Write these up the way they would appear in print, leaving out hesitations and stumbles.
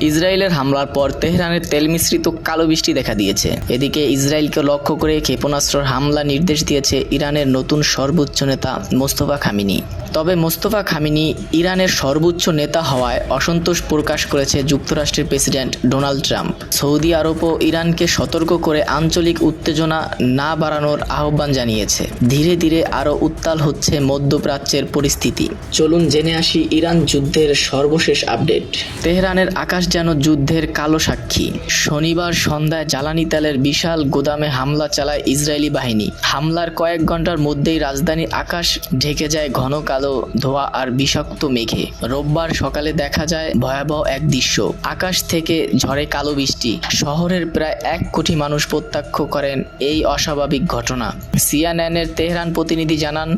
ইসরায়েলের হামলার পর তেহরানের তেল মিশ্রিত কালো বৃষ্টি দেখা দিয়েছে। এদিকে ইসরায়েলকে লক্ষ্য করে ক্ষেপণাস্ত্রের হামলা নির্দেশ দিয়েছে ইরানের নতুন সর্বোচ্চ নেতা মোস্তফা খামেনি। তবে মোস্তফা খামেনি ইরানের সর্বোচ্চ নেতা হওয়ায় অসন্তোষ প্রকাশ করেছে যুক্তরাষ্ট্রের প্রেসিডেন্ট ডোনাল্ড ট্রাম্প। সৌদি আরবও ইরানকে সতর্ক করে আঞ্চলিক উত্তেজনা না বাড়ানোর আহ্বান জানিয়েছে। ধীরে ধীরে আরও উত্তাল হচ্ছে মধ্যপ্রাচ্যের পরিস্থিতি। চলুন জেনে আসি ইরান যুদ্ধের সর্বশেষ আপডেট। তেহরানের আকাশ যেন যুদ্ধের কালো সাক্ষী। শনিবার সন্ধ্যায় জ্বালানি তেলের বিশাল গোদামে হামলা চালায় ইসরায়েলি বাহিনী। হামলার কয়েক ঘন্টার মধ্যেই রাজধানীর আকাশ ঢেকে যায় ঘন কালো ধোঁয়া আর বিষাক্ত মেঘে। রোববার সকালে দেখা যায় ভয়াবহ এক দৃশ্য। আকাশ থেকে ঝরে কালো বৃষ্টি। শহরের প্রায় 1 কোটি মানুষ প্রত্যক্ষ করেন এই অস্বাভাবিক ঘটনা। সিএনএনের তেহরান প্রতিনিধি জানান,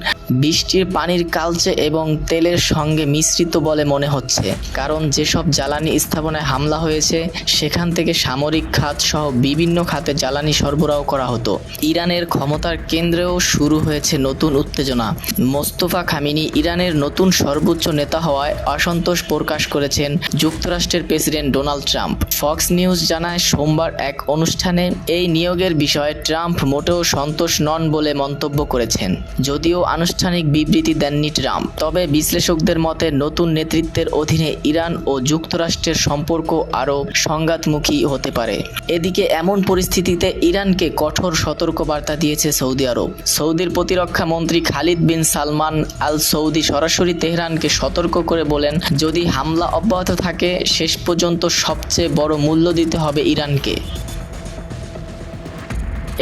বৃষ্টির পানির কালচে এবং তেলের সঙ্গে মিশ্রিত বলে মনে হচ্ছে, কারণ যেসব জ্বালানি স্থাপনায় হামলা হয়েছে সেখান থেকে সামরিক খাত সহ বিভিন্ন খাতে জ্বালানি সরবরাহ করা হতো। ইরানের ক্ষমতার কেন্দ্রেও শুরু হয়েছে নতুন উত্তেজনা। মোস্তফা খামেনি ইরানের নতুন সর্বোচ্চ নেতা হওয়ায় অসন্তোষ প্রকাশ করেছেন যুক্তরাষ্ট্রের president Donald Trump. Fox news জানায়, সোমবার এক অনুষ্ঠানে এই নিয়োগের বিষয়ে ট্রাম্প মোটেও সন্তোষ নন বলে মন্তব্য করেছেন। যদিও আনুষ্ঠানিক বিবৃতি দেননি ট্রাম্প, তবে বিশ্লেষকদের মতে নতুন নেতৃত্বের অধীনে ইরান ও যুক্তরাষ্ট্রের সম্পর্ক আরও সংঘাতমুখী হতে পারে। এদিকে এমন পরিস্থিতিতে ইরানকে কঠোর সতর্কবার্তা দিয়েছে সৌদি আরব। সৌদির প্রতিরক্ষা মন্ত্রী খালিদ বিন সালমান আল সৌদি সরাসরি তেহরানকে সতর্ক করে বলেন, যদি হামলা অব্যাহত থাকে শেষ পর্যন্ত সবচেয়ে বড় মূল্য দিতে হবে ইরানকে।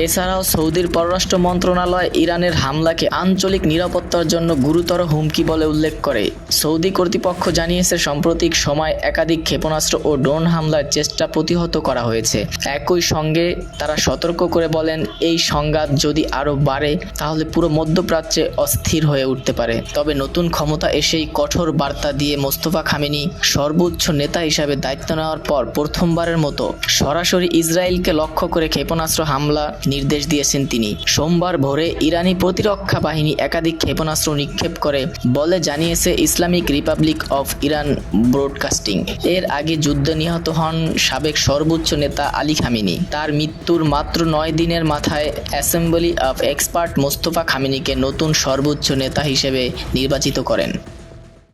এছাড়াও সৌদির পররাষ্ট্র মন্ত্রণালয় ইরানের হামলাকে আঞ্চলিক নিরাপত্তার জন্য গুরুতর হুমকি বলে উল্লেখ করে। সৌদি কর্তৃপক্ষ জানিয়েছে, সাম্প্রতিক সময় একাধিক ক্ষেপণাস্ত্র ও ড্রোন হামলার চেষ্টা প্রতিহত করা হয়েছে। একই সঙ্গে তারা সতর্ক করে বলেন, এই সংঘাত যদি আরও বাড়ে তাহলে পুরো মধ্যপ্রাচ্যে অস্থির হয়ে উঠতে পারে। তবে নতুন ক্ষমতা এসেই কঠোর বার্তা দিয়ে মোস্তফা খামেনি সর্বোচ্চ নেতা হিসাবে দায়িত্ব নেওয়ার পর প্রথমবারের মতো সরাসরি ইসরায়েলকে লক্ষ্য করে ক্ষেপণাস্ত্র হামলা নির্দেশ দিয়েছেন তিনি। সোমবার ভোরে ইরানি প্রতিরক্ষা বাহিনী একাধিক ক্ষেপণাস্ত্র নিক্ষেপ করে বলে জানিয়েছে Islamic Republic of Iran broadcasting. এর আগে যুদ্ধে নিহত হন সাবেক সর্বোচ্চ নেতা আলী খামেনি। তার মৃত্যুর মাত্র 9 দিনের মাথায় অ্যাসেম্বলি অফ এক্সপার্ট মোস্তফা খামেনিকে নতুন সর্বোচ্চ নেতা হিসেবে নির্বাচিত করেন।